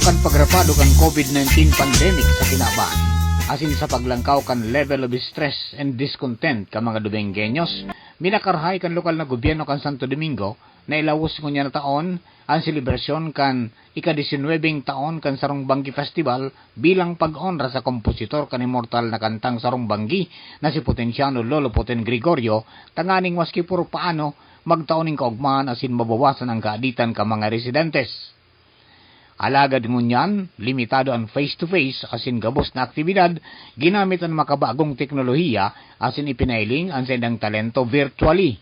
kan pagrapado kan COVID-19 pandemic sa kinaban. Asin sa paglangkaw kan level of stress and discontent ka mga Domingguenos, minakarhay kan lokal na gobyerno kan Santo Domingo na ilawos ko niya na taon ang selebrasyon kan ika-19 taon kan Sarung Banggi Festival bilang pag-onra sa kompositor kan immortal na kantang Sarung Banggi na si Potenciano Lolo Poten Gregorio, tanganing maski puro paano magtaoning kaugmaan asin mabawasan ang kaaditan ka mga residentes. Alagad ngunyan, limitado ang face-to-face asin gabos na aktibidad, ginamit ang makabagong teknolohiya asin ipinailing ang sendang talento virtually.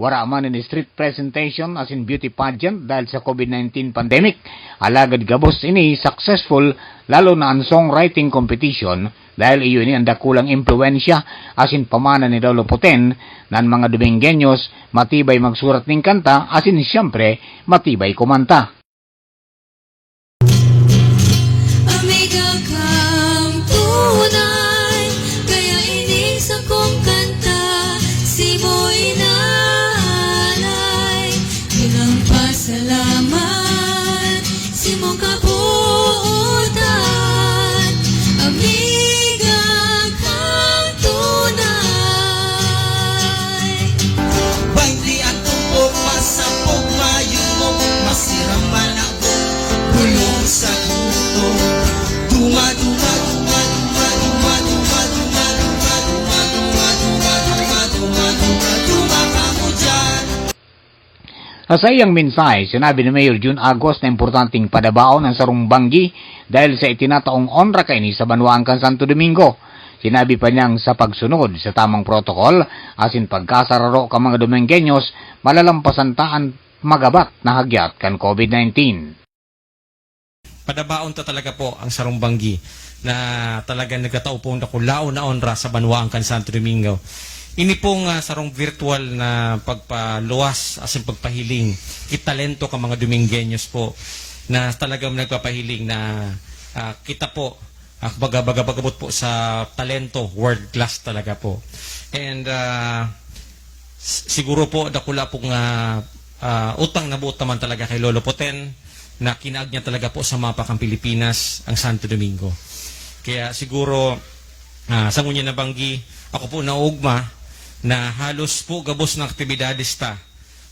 Wara man in street presentation asin beauty pageant dahil sa COVID-19 pandemic, alagad gabos ini successful lalo na ang songwriting competition dahil iyon ang dakulang impluensya asin pamana ni Lolo Poten nan mga Domingguenos matibay magsurat ng kanta asin siyempre matibay kumanta. Amiga kang tunay, kaya ining sa kong kanta, si mo inalay, bilang pasalamat, si mong kabuutan. Amiga kang tunay. Banggi at tupok, masapok, mayumok, masiraman ako, bulong sa luto. Duma, duma, duma, duma, duma, duma, duma, duma, duma, duma, duma, duma, duma, duma, duma ka mo dyan. Sa iyang mensahe, sinabi ni Mayor June Agos na importanteng padabaon ang Sarung Banggi dahil sa itinataong onra kaini sa banwaan kan Santo Domingo. Sinabi pa niyang sa pagsunod sa tamang protokol, asin pagkasararo ka mga Domingguenos, malalampasan taan magabat na hagyat kan COVID-19. Padabaon ta talaga po ang Sarung Banggi na talagang nagkataupong nakulao na onra sa banwaan kan Santo Domingo. Ini pong sarong virtual na pagpaluwas asin pagpahiling italento ka mga Domingguenos po na talagang nagpapahiling na kita po bagabagabot po sa talento, world class talaga po. And siguro po dakula pong utang na buot naman talaga kay Lolo Poten na kinaag niya talaga po sa mapa ng Pilipinas ang Santo Domingo. Kaya siguro sa ngunya na Banggi, ako po naugma na halos po gabos ng aktibidades ta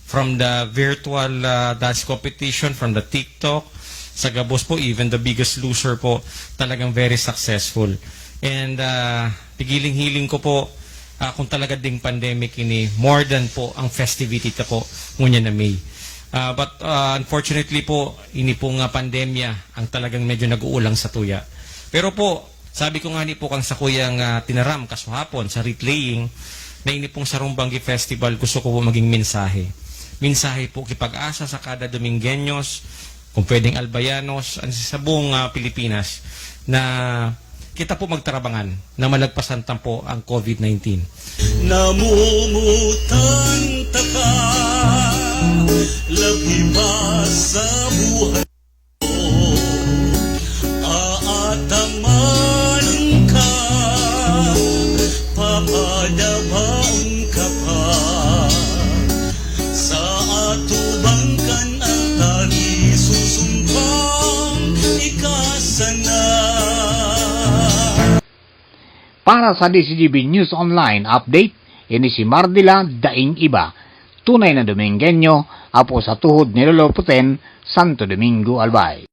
from the virtual dance competition, from the TikTok, sa gabos po, even the Biggest Loser po, talagang very successful. And pigiling-hiling ko po kung talaga ding pandemic ini, more than po ang festivity ta po ngunya na May. But unfortunately po, ini po nga pandemya ang talagang medyo nag-uulang sa tuya. Pero po, sabi ko nga ni po kang sa kuyang tinaram kasuhapon sa replaying na ini pong Sarung Banggi Festival, gusto ko po maging mensahe. Mensahe po kipag-asa sa kada Domingguenos, kung pwedeng Albayanos, sa buong Pilipinas, na kita po magtarabangan na malagpasan po ang COVID-19. Namumutan taka, labi pa sa buhay ko, aataman ka, papadabaon ka pa, sa atubangkan ang tagi susumpang ikasana. Para sa DZGB News Online Update, ini si Mardila Daing Iba, tunay na Dominggueno, apo sa tuhod ni Lolo Poten, Santo Domingo, Albay.